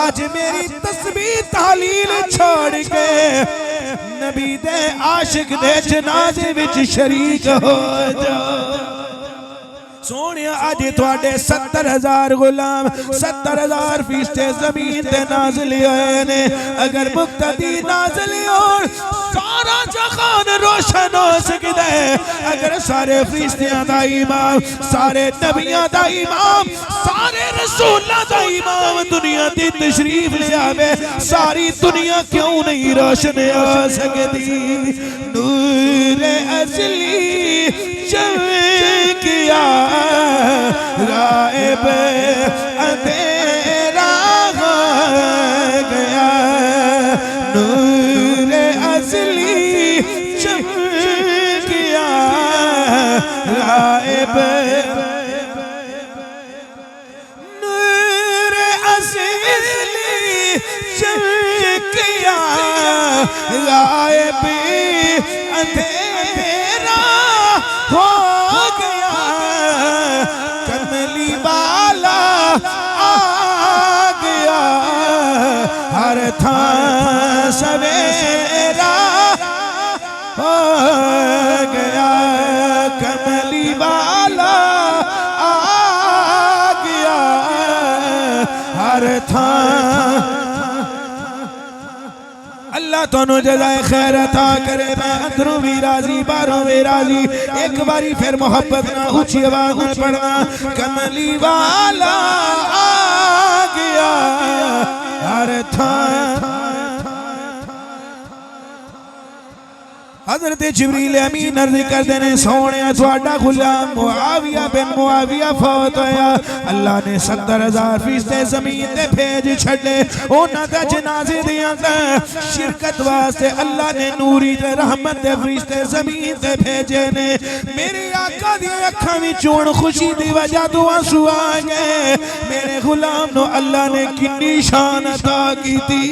आज मेरी तस्बीह तालील छोड़ के नबी दे आशिक दे जनाजे विच शरीक हो जाओ। सोने अज थोड़े 70,000 गुलाम 70,000 फरिश्ते जमीन ते नाज़िल होए ने। अगर मुक्तदी नाज़िल होण सारा जहान रोशन हो सकता है। अगर सारे फरिश्तियां दा इमाम, सारे नबियां दा इमाम, सारे रसूलां दा इमाम दुनिया दी तशरीफ लियावे, सारी दुनिया क्यों नहीं रोशन हो सकती। नूरे असली चमकिया गायब अंधेरा हो गया। नूरे असली चमकिया गायब, नूरे असली चमकिया गायब अंधेरा हो गया। कमली वाला आ गया, हर थां सवेरा हो गया। कमली वाला आ गया, हर थां। अल्लाह तोनू जज़ाए खैर अता करे। मैं अंदरों भी राजी बाहरों भी राजी। एक बारी फिर मोहब्बत ना ऊंची आवाज में पढ़ना। कमली वाला आ गया, हर थां। हज़रत जिब्रील अमीन अर्ज़ करदे ने सोने तुहाडा गुलाम मुआविया बिन मुआविया फौत होया। अल्लाह ने 70,000 फरिश्ते ज़मीन ते भेज छड़े। उन्हां दे जनाजे दे अंदर शिरकत वास्ते अल्लाह ने नूरी ते रहमत दे फरिश्ते ज़मीन ते भेजे ने। मेरे आका दी अखां विचों खुशी दी वजह तो आंसू आ गए। मेरे गुलाम नो अल्लाह ने कितनी शान अता कीती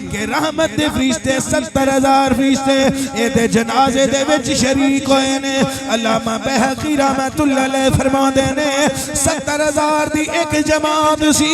कि रहमत दे फरिश्ते 70,000 फरिश्ते ए जनाजे दे विच शरीक होए ने। अल्लामा बहकी रहमतुल्लाह अलैह फरमांदे ने 70,000 दी एक जमात सी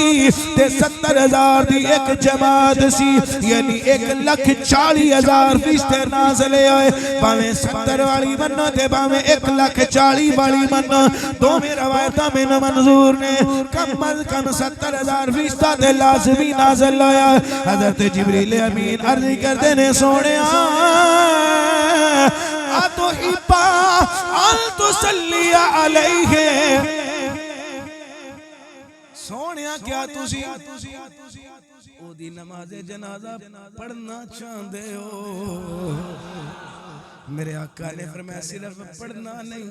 ते 70,000 दी एक जमात सी, यानी 1,40,000 फरिश्ते नाज़िल होए। भावें 70 वाली मन्नो ते भावें 1,40,000 वाली मन्नो, दोवें रवायतां मैनूं मंजूर ने। कम अज कम 70,000 फरिश्ता ते लाज़मी नाज़िल होया। हज़रत जिब्रील अमीन अर्ज़ करदे ने सोहणिया तो हिपा अल तुसल्लिया अलैहि। सोनिया क्या तुसी ओदी नमाज़े जनाजा पढ़ना चाहते हो? मेरे आका ने फरमाया सिर्फ पढ़ना नहीं,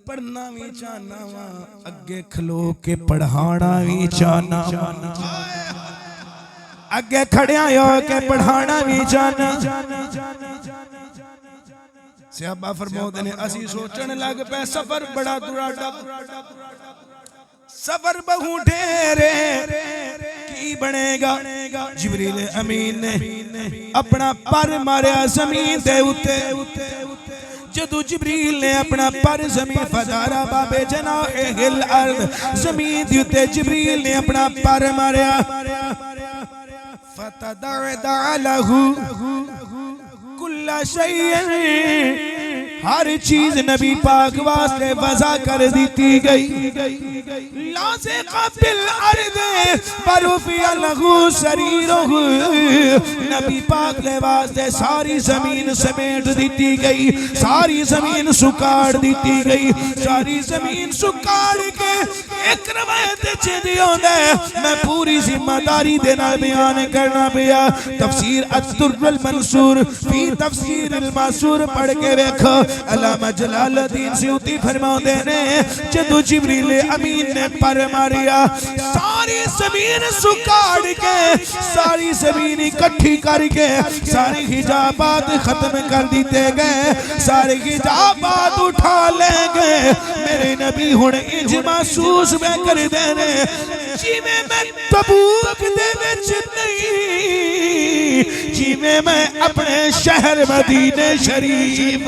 पढ़ना भी चाहना वा, अगे खलो के पढ़ाना भी चाहना, अगे खड़िया हो के पढ़ाना भी चाहना। सहाबा फरमाते ने असी सोचने लग पे सफर बड़ा दुराडा, सफर बहु ढेरे की बनेगा। जिब्रील अमीन ने अपना पर मारिया जमीन दे उत्ते। जदू जिब्रील ने अपना पर जमीन फजारा बाबे जनाहिल अर्द जमीन दे उत्ते जिब्रील ने अपना पर मारिया। फतदअ लहू कुल्ला शैइन, हर चीज नबी पाक वास्ते वज़ा कर दी गई। लाज़िक़ा बिल अर्द फरुफ़िया लहू शरीरुहु, नबी पाक के वास्ते सारी जमीन समेट दी गई, सारी जमीन सुकाड़ दी गई। सारी जमीन सुकाड़ के एक रवायत मैं पूरी जिम्मेदारी दे नाल बयान करना पिया। तफसीर अद-दुर्रुल मंसूर फी तफसीर अल-मासूर पढ़ के देखो। अल्लामा जलालुद्दीन सयूती फरमाते ने जदों जिब्रील अमीन ने पर मारिया, सारी जमीन सुकाड़ के सारी जमीन इकट्ठी करके सारे हिजाबात खत्म कर दिए गए, सारे हिजाबात उठा लेंगे। मेरे नबी हुण इंज महसूस में कर देने जिवें मैं तबूक दे विच नहीं, जिवें मैं अपने शहर मदीने शरीफ।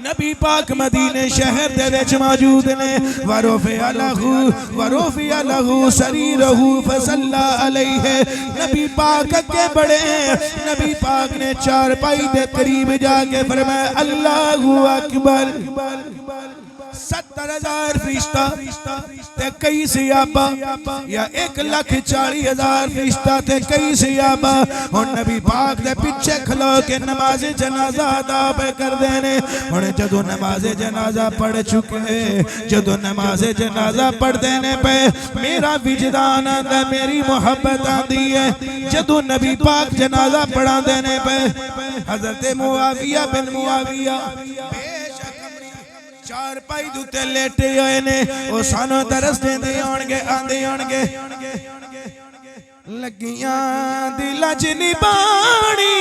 नबी पाक मदीने शहर दे विच मौजूद ने। वरोफिया लहू सरीरहू फसल्ला अलैहि। नबी पाक के बड़े नबी पाक ने चारपाई दे करीब जाके फरमाया अल्लाहु अकबर। 70,000 फरिश्ता ते कई सहाबा या 1,40,000 फरिश्ता ते कई सहाबा हुण नबी पाक दे पिछे खलो के नमाज जनाजा अदा पे कर देने। हुण जदों नमाज जनाजा पढ़ चुके, जदों नमाज जनाजा पढ़ देने पे मेरा विजदान आंदा, मेरी मोहब्बत आंदी है। जदों नबी पाक जनाजा पढ़ा देने पे हजरत मुआविया बिन मुआविया चार पाई दुते लेटे हुए ने। ओ सानू दरस देंदे आउणगे, आंदे आउणगे। लगियां दिलां च निबाणी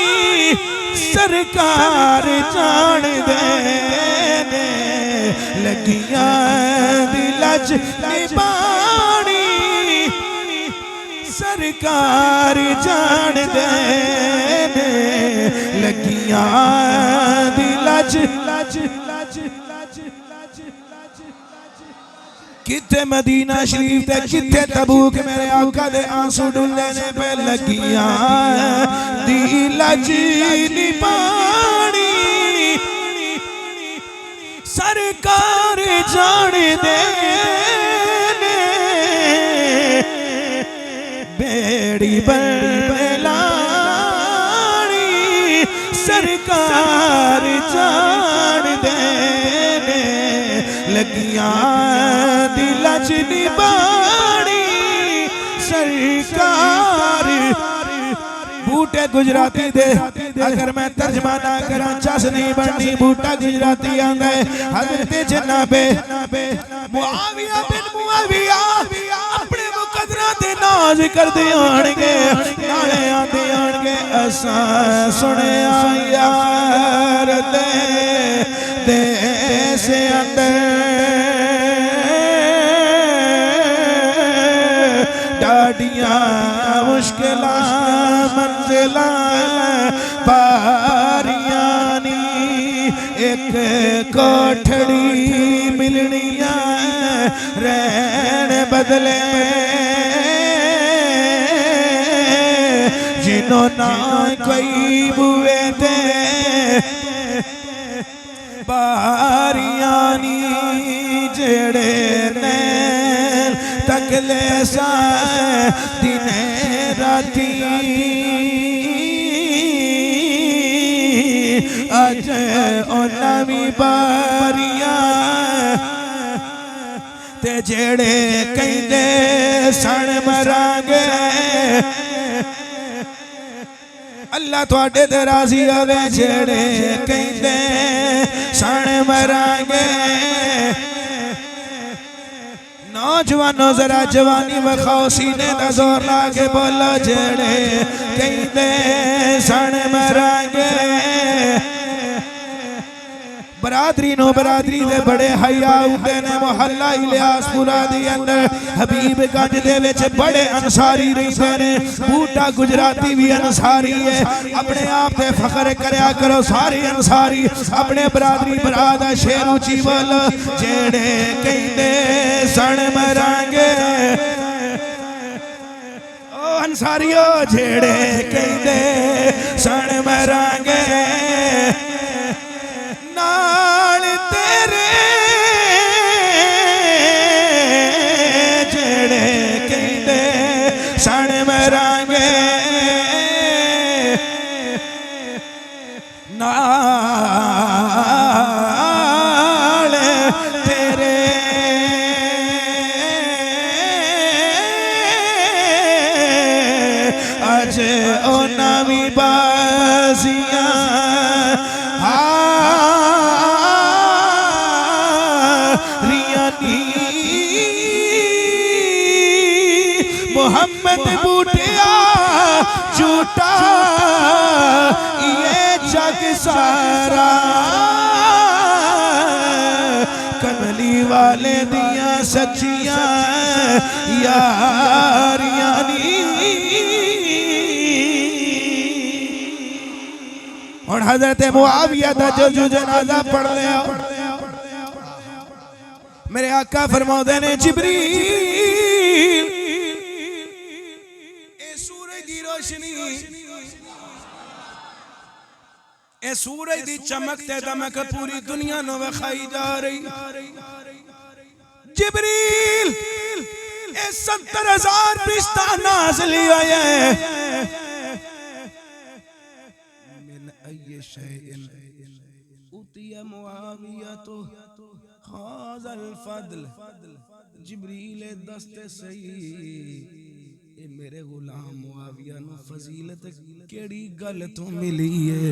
सरकार जान दे ने। लगियां दिलां च निबाणी सरकार जान दे ने। लगियां दिलां च किथे मदीना शरीफ ते किथे तबूक मेरे आका दे आंसू डुलने ने पे। लगियां दिलां च निबाणी सरकार जान दे ने। बेड़ी बरलानी सरकार जान दे ने। लगियां दिलां च निबाणी सरकार। बूटे गुजराती दे अगर मैं तर्जमा ना करा चस नहीं बननी। बूटा गुजराती आंदा है हजरत जनाबे मुआविया बिन मुआविया अपने मुकद्दरा ते नाज करदे आणगे, नाले आंदे आणगे असां सुनिया यार दे देश अंदर डाडियां मुश्किलां मंजिलां पारियां नी। एक कोठड़ी मिलनियां रहन बदले जिन्हों ना कोई बुए ते बारियां नी। जेड़े नैन तकले सा दिने राती अज नवी बारियां ते जेड़े कहंदे सन मरांगे अल्लाह तुहाडे ते राजी होवे। जेड़े कहंदे सन मरांगे नौजवानों जरा जवानी वखाओ, सीने दा जोर ला के बोलो। जेड़े कहंदे सन मरांगे बरादरी नो बरादरी दे बड़े हया उठे ने। मोहल्ला इलियासपुरा दी अंदर हबीबगंज दे विच बड़े अंसारी रहिंदे ने। बूटा गुजराती भी अंसारी है। अपने आप पे फख्र करया करो सारे अंसारी। अपने बरादरी भरा दा शेर उची बोलो। जेड़े कहंदे सन मरांगे ओ अंसारियो, जेड़े कहंदे सन मरांगे नाल तेरे। जेड़े कहंदे सन मरांगे नाल तेरे। अज ओ नवी बाजियां मोहम्मद बूटिया झूठा ये जग सारा। कमली वाले दिया सच्चियां यारियां नी। हुण हजरत मुआविया दा जो जनाजा पढ़ लिया मेरे आका फरमाते ने जिब्रील ए सूरज दी रोशनी ए सूरज दी चमक ते दमक पूरी दुनिया नु विखाई जा रही जिब्रील ए 70,000 फरिश्ता नाज़िल होया मिन अय्य शैइन उतिया मुआविया तो हाज़ल फद्ल जिब्रील दस्ते सही ए मेरे गुलाम मुआविया नु फजीलत केड़ी गल तो मिली है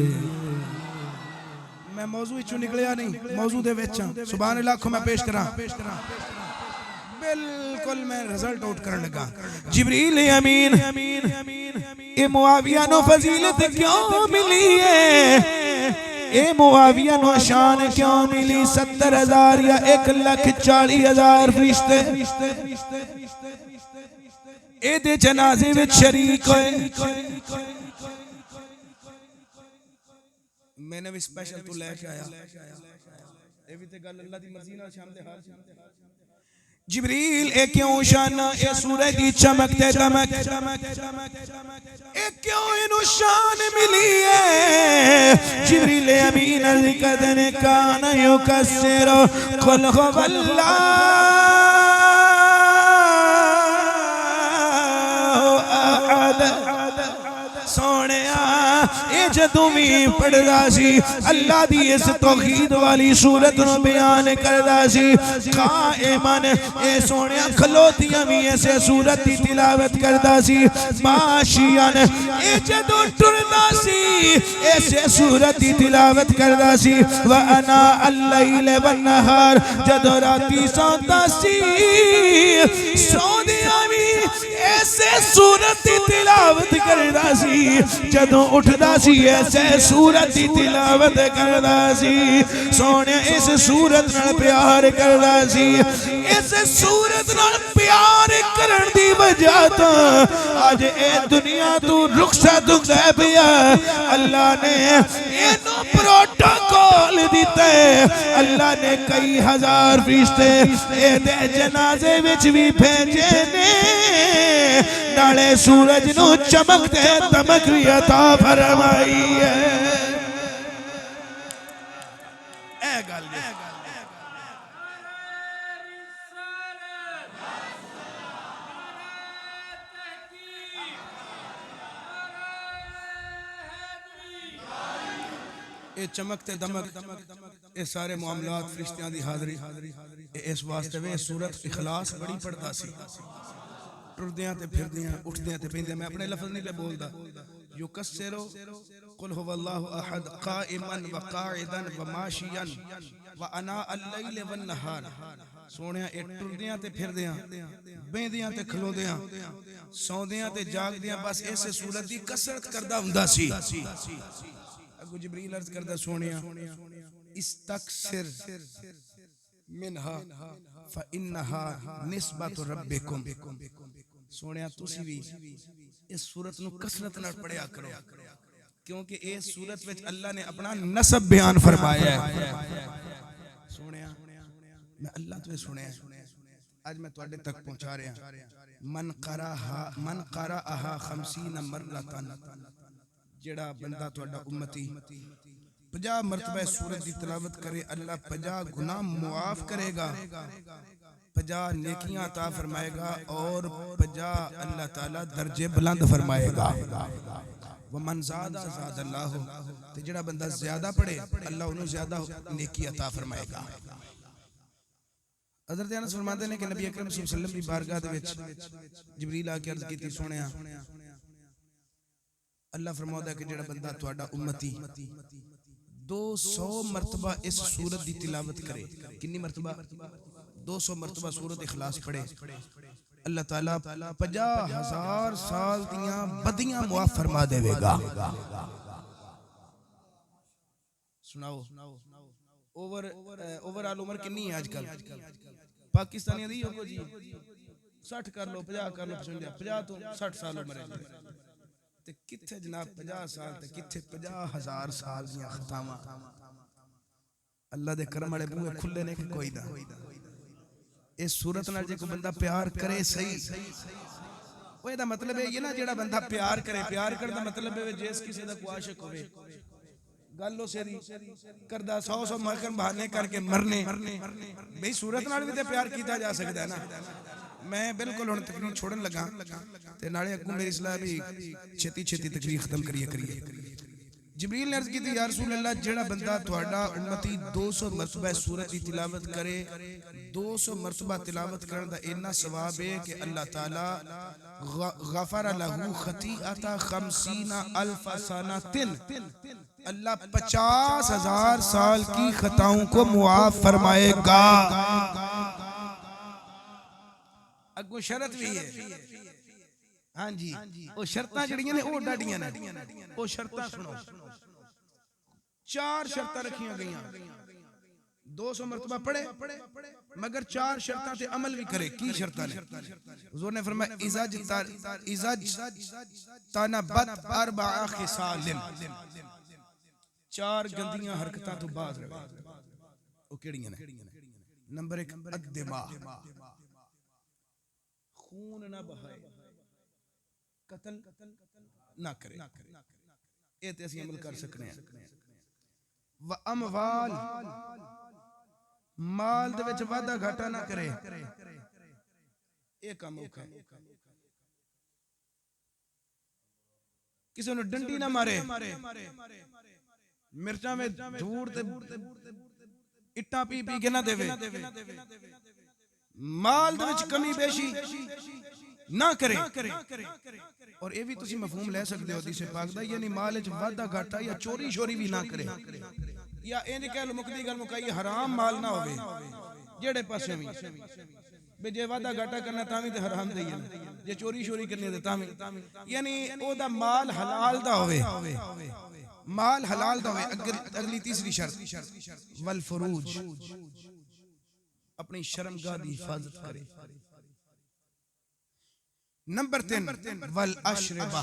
मैं मौजू विचों निकलिया नहीं मौजू दे विच सुभान अल्लाह को मैं पेश करा बिल्कुल मैं रिजल्ट आउट करने लगा जिब्रील अमीन ए मुआविया नु फजीलत क्यों मिली है ए मुआविया नु शान क्यों मिली 70,000 या 1,40,000 फरिश्ते ए दे जनाजे विच शरीक होए मैंने भी स्पेशल तो लेके आया ए भी ते गल अल्लाह दी मर्जी नाल शाम दे हाल जिब्रील ए क्यों शान ए सूरज दी चमक ते दमक ए क्यों इनु शान मिली है जिब्रील अमीन अलकदन कान युकस्सिर कुल हुवल्लाहु अहद सोनिया ए जदों भी पढ़दा सी अल्लाह दी इस तौहीद वाली सूरत नु बयान करदा सी कायमन ए सोनिया खलोतियां भी ऐसे सूरत दी तिलावत करदा सी माशियन ए जदों टुरदा सी ऐसे सूरत दी तिलावत करदा सी व अना अल-लैल वन नहार जदों राती सौंदा सी सोदियां भी ऐसे सूरत दी तिलावत करदा सी जदों उठदा सी ऐसे सूरत दी तिलावत करदा सी सोने इस सूरत नाल प्यार करदा सी इस सूरत नाल प्यार करन दी वजह तो आज ए दुनिया तू रुखसत होंदा पिया अल्लाह ने इनो प्रोटोकॉल दिता अल्लाह ने कई हजार फरिश्ते ए दे जनाजे विच भी भेजे ने नाले सूरज नु चमक ते दमक भी अता फरमाई है ए गल ए चमकते दमक ए सारे मामलात फरिश्तियां दी हाज़री इस वास्ते वे सूरत इखलास बड़ी पढ़दा सी टुरदियां ते फिरदियां उठदियां ते पैंदियां मैं अपने लफ्ज़ नहीं ले बोलदा युकस्सिरु कुल हुवल्लाहु अहद काइमन व काइदन व माशियन व अना अल-लैल वन नहार सोनिया ए टुरदियां ते फिरदियां बेंदियां ते खलोदियां सौंदियां ते जागदियां बस ऐसे सूरत दी कसरत करदा हुंदा सी अगो जिब्रील अर्ज करदा सोनिया इस्तक्सिर मिनहा फ इन्नहा निस्बतु रब्बिकुम सोनिया तुसी भी इस सूरत नु कसरत नाल पढ़या करो क्योंकि इस सूरत विच अल्लाह ने अपना नसब बयान फरमाया है सोनिया मैं अल्लाह तो सुनया आज मैं तुहाडे तक पहुंचा रहा मन क़राअहा 50 मरतन जेड़ा बंदा तुहाडा उम्मती 50 मरतबा सूरत की तिलावत करे अल्लाह 50 गुनाह मुआफ करेगा 50 नेकियां अता फरमाएगा और 50 अल्लाह ताला दर्जे बुलंद फरमाएगा वमन ज़ादा ज़ादल्लाहु ते जेड़ा बंदा ज्यादा पढ़े अल्लाह उन्हें ज्यादा नेकी अता फरमाएगा हज़रत अनस फरमाते हैं कि नबी अकरम सल्लल्लाहु अलैहि वसल्लम की बारगाह दे विच जिब्रील आके अर्ज कीती सोनिया अल्लाह फरमाता है कि जेड़ा बंदा तुहाडा उम्मती 200 मरतबा इस सूरत की तिलावत करे कितनी मरतबा 200 मरतबा सूरत इखलास पढ़े अल्लाह ताला 50,000 साल दियां बदियां मुआफ फरमा देवेगा सुनाओ ओवरऑल उम्र कितनी है आजकल पाकिस्तानियों दी जी 60 कर लो 50 कर लो 50 तो 60 साल उम्र है ते किथे जनाब 50 साल ते किथे 50,000 साल दियां खतावां। अल्लाह दे करम वाले बूहे खुले ने कि कोई ना। इस सूरत नाल जे कोई बंदा प्यार करे सही, ओह दा मतलब है ये ना जेड़ा बंदा प्यार करे, प्यार करदा मतलब है जिस किसी दा कोई आशिक होवे गल उसे दी करदा 100 मरकर बहाने करके मरने भाई सूरत नाल भी ते प्यार कीता जा सकदा है ना। मैं बिल्कुल हुण तकरीर छोड़न लगा ते नाले अगू मेरी सलाह भी छेती छेती तकरीर खत्म करिए। जिब्रील ने अर्ज की या रसूल अल्लाह जेड़ा बंदा तुहाडा उम्मती 200 मरतबा सूरत की तिलावत करे, 200 मरतबा तिलावत करने दा इन्ना सवाब है कि अल्लाह ताला गफर लहू खतीअता 50,000 सनातिन, अल्लाह 50,000 साल की खताओं को मुआफ फरमाएगा। अगो शरत भी है, हाँ जी, वो शर्तां जड़ियां ने वो डाडियां ने, वो शर्तां सुनो। 4 शर्तां रखियां गईयां, 200 मरतबा पढ़े मगर 4 शर्तां ते अमल भी करे। की शर्तां ने? हुजूर ने फरमाया इज़ज तनबत अरबा खिसालिन, 4 गंदियां हरकतां तो बाज रहे। वो केड़ियां ने? नंबर 1 अद्दिमा, खून ना बहाए, कतल ना करे, ये ते असीं अमल कर सकने हैं। व अमवाल, माल दे विच वादा घाटा ना करे, ये काम औखा है। किसी ने डंडी ना मारे, मिर्चा में धूड़ ते इट्टा पी पी के ना देवे, माल दे विच कमी बेशी ना करे। और ये भी तुसी मफहूम ले सकते हो हदीस पाक दा, यानी माल च वादा घाटा या चोरी शोरी भी ना करे, या इंज कह लो मुकदी गल मुकाई हराम माल ना होवे जेड़े पासे भी बे जे वादा घाटा करना तावी ते हराम दा ही है, जे चोरी शोरी करनी ते तावी, यानी ओदा माल हलाल दा होवे, माल हलाल दा होवे। अगली तीसरी शर्त वल फरूज, अपनी शर्मगाह दी हिफाजत करे। नंबर 3 वल अशरबा,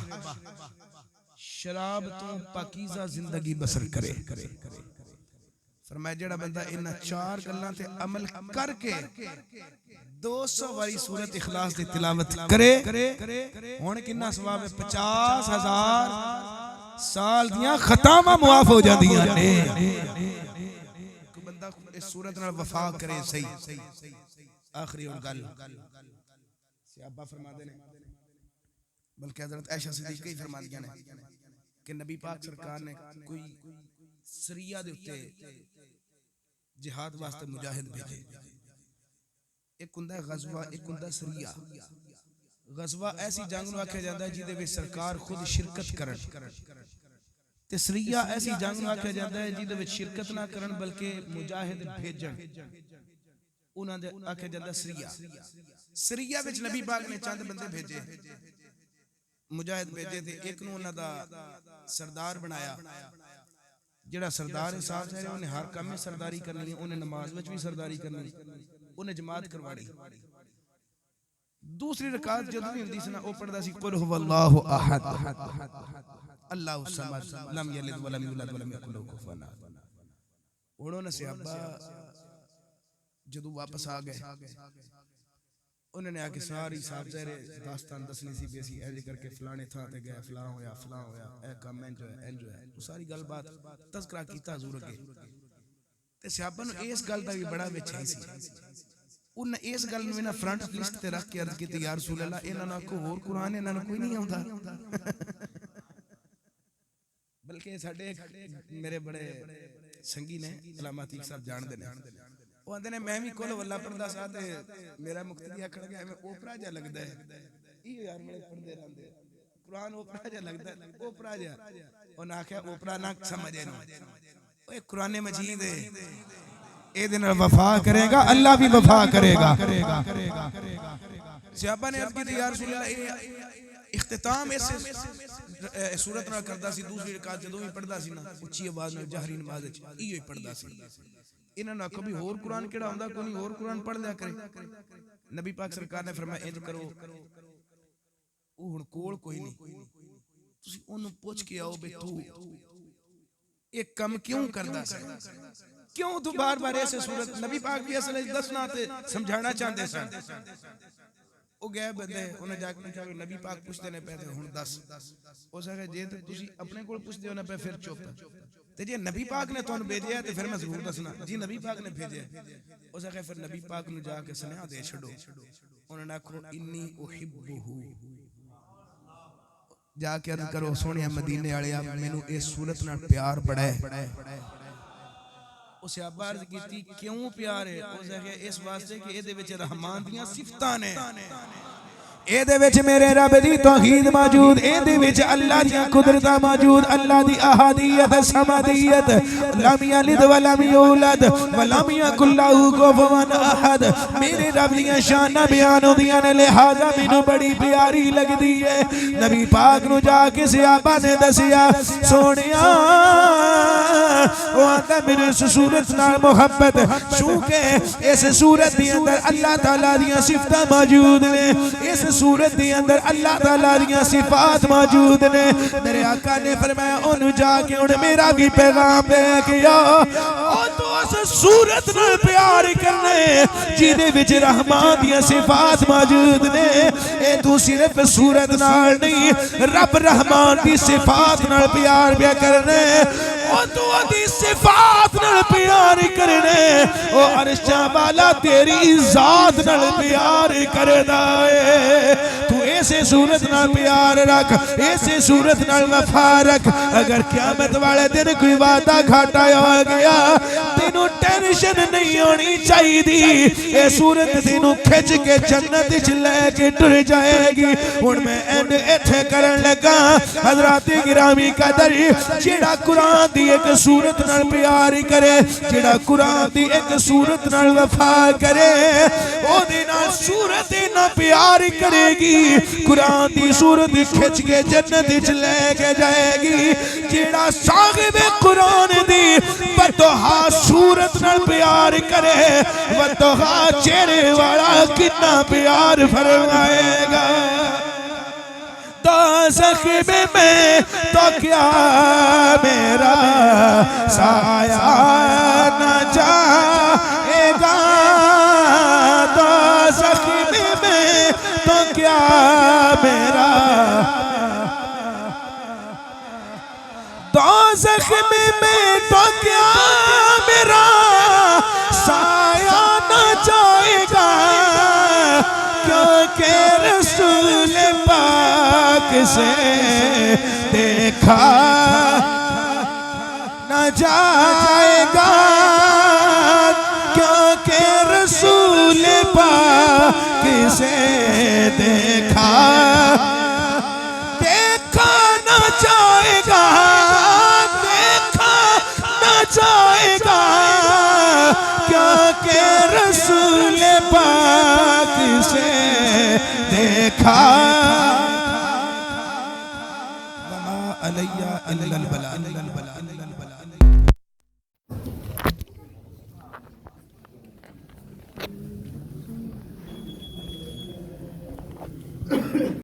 शराब तो पाकीज़ा जिंदगी बसर करे। फरमाया जेड़ा बंदा इन 4 गल्लां ते अमल करके 200 वाली सूरत इखलास दी तिलावत करे, हुण किन्ना सवाब है? 50,000 साल दियां खतावां मुआफ हो जांदियां ने। कोई बंदा इस सूरत नाल वफा करे सही। आखिरी और गल सहाबा फरमाते ने, बल्कि हज़रत आयशा सिद्दीक़ा ही फरमादियां ने कि नबी पाक सरकार ने कोई सरिया दे उत्ते जिहाद वास्ते मुजाहिद भेजे। एक हुंदा है गज़वा, एक हुंदा सरिया। गज़वा ऐसी जंग नूं आख्या जांदा है जिहदे विच सरकार खुद शिरकत करन, ते सरिया ऐसी जंग नूं आख्या जांदा है जिहदे विच शिरकत ना करन बल्कि मुजाहिद भेजण, उन्हां दे आख्या जांदा सरिया। सरिया विच नबी पाक ने चंद बंदे भेजे, मुजाहिद भेजे थे। एक नूं उन्हां दा सरदार बनाया, जेड़ा सरदार है साहब है उन्हें हर काम में सरदारी करनी है, उन्हें नमाज में भी सरदारी करनी, उन्हें जमात करवानी। दूसरी रकात जदों भी हुंदी सी ना ओ पढ़दा सी कुल हुवल्लाहु अहद अल्लाहु समद लम यलिद वलम यूलद वलम यकुल लहू कुफुवन अहद। उन्होंने सहाबा जदों वापस आ गए, उन्होंने आके सारी साहब ज़हरे दास्तान दसनी सी बेसी ऐसे करके फलाने थां ते गए, फलां होया ए काम इंज होया, सारी गल बात तज़किरा कीता हुज़ूर अगे। ते सहाबा नूं इस गल दा भी बड़ा विच है सी, उन्हें इस गल नूं ना फ्रंट लिस्ट ते रख के अर्ज कीती या रसूल अल्लाह इन्हां नूं आखो होर कुरान इन्हां नूं कोई नहीं आउंदा। बल्कि साडे मेरे बड़े संगी ने अलामा अतीक साहब जानदे ने, वो आंदे ने मैं भी कुल वल्ला पढ़दा सा ते मेरा मुक्तदी आखण गया मैं ओपरा जा लगदा है, ई यार मेरे पढ़दे रहंदे कुरान ओपरा जा लगदा है, ओपरा जा। उन्हें आख्या ओपरा ना समझे नु, ओए कुरान मजीद है, ए दिन वफा करेगा अल्लाह भी वफा करेगा। सहाबा ने अर्ज की या रसूल अल्लाह इख्तिताम ऐसे सूरत नाल करदा सी, दूसरी रकात जदों भी पढ़दा सी ना उच्ची आवाज नाल जहरी नमाज विच इहो ही पढ़दा सी। इन्हां ने आखो भी होर कुरान केड़ा हुंदा, कोई नहीं होर कुरान पढ़ लिया करे। नबी पाक सरकार ने फरमाया इंज करो, ओ हुण कोल कोई नहीं, तुसी ओनू पूछ के आओ बे तू एक कम क्यों करदा सी, क्यों तू बार बार ऐसे सूरत नबी पाक भी असल दसना ते समझाना चाहते सन। वो गए बंदे उन्हें जाके पूछा नबी पाक पूछते ने पे हुण दस उस आखे जे ते तुसी अपने कोल पुछदे हो ना पे फिर चुप ते जे नबी पाक ने तुहानू भेजिया ते फिर मैं जरूर दसना जी नबी पाक ने भेजिया। उस आखे फिर नबी पाक नू जाके सुनेहा दे छड़ो उन्होंने आखो इन्नी उहिब्बुहु जाके अर्ज करो सोनिया मदीने वाले मैनू इस सूरत नाल प्यार बड़ा है। उस अर्ज की क्यों प्यार है, उस आखे इस वास्ते कि इहदे विच रहमान दियां सिफतां ने, एदे विच मेरे रब दी तौहीद मौजूद, एदे विच अल्लाह दी कुदरत मौजूद, अल्लाह दी अहादियत समदियत, लम यलिद व लम यूलद व लम यकुल लहू कुफुवन अहद। मेरे रब दी शानां बयान होंदियां ने, लिहाजा मैनू बड़ी प्यारी लगदी है। नबी पाक नू जाके सहाबा ने दसिया सोनिया ओ आंदा मेरे इस सूरत नाल मुहब्बत चूंकि इस सूरत दे अंदर अल्लाह ताला दी सिफतां मौजूद ने, इस सूरत के अंदर अल्लाह ताला दी सिफात मौजूद ने। मेरे आका ने फरमाया ओनू जाके उन्हें मेरा भी पैगाम दे गया तो उस सूरत नाल प्यार करने जिदे विच रहमान दी सिफात मौजूद ने। ए तू सिर्फ सूरत नाल नहीं रब रहमान दी सिफात नाल प्यार भी करने, ओ तू दी सिफात नाल प्यार करने, ओ अर्शा वाला तेरी जात नाल प्यार करदा है। तू ऐसे सूरत नाल प्यार रख, ऐसे सूरत नाल वफा रख। अगर क़यामत वाले दिन कोई वादा घाटा हो गया तेनू टेंशन नहीं होनी चाहिए, ये सूरत तेनू खिंच के जन्नत च लेके टुर जाएगी। हुण मैं एंड इत्थे करन लगा हज़रात गिरामी कदर, जेड़ा कुरान दी एक सूरत नाल प्यार करे, जेड़ा कुरान दी एक सूरत नाल वफा करे, ओदे नाल सूरत ना प्यार करेगी, कुरान दी सूरत खिंच के जन्नत च लेके जाएगी। जेड़ा साहिब कुरान दी बतहा सूरत नाल प्यार करे, बतहा चेहरे वाला कितना प्यार फरमाएगा। दोज़ख में तो क्या मेरा साया न जाएगा, दोज़ख में तो क्या मेरा, दोज़ख में तो क्या मेरा साया न जाएगा, क्योंकि रसूल पाक से देखा न जाएगा, क्योंकि रसूल पाक से देखा न जाएगा, देखा न जाएगा, क्योंकि रसूल पाक से देखा। वमा अलैया इल्लल बलाग।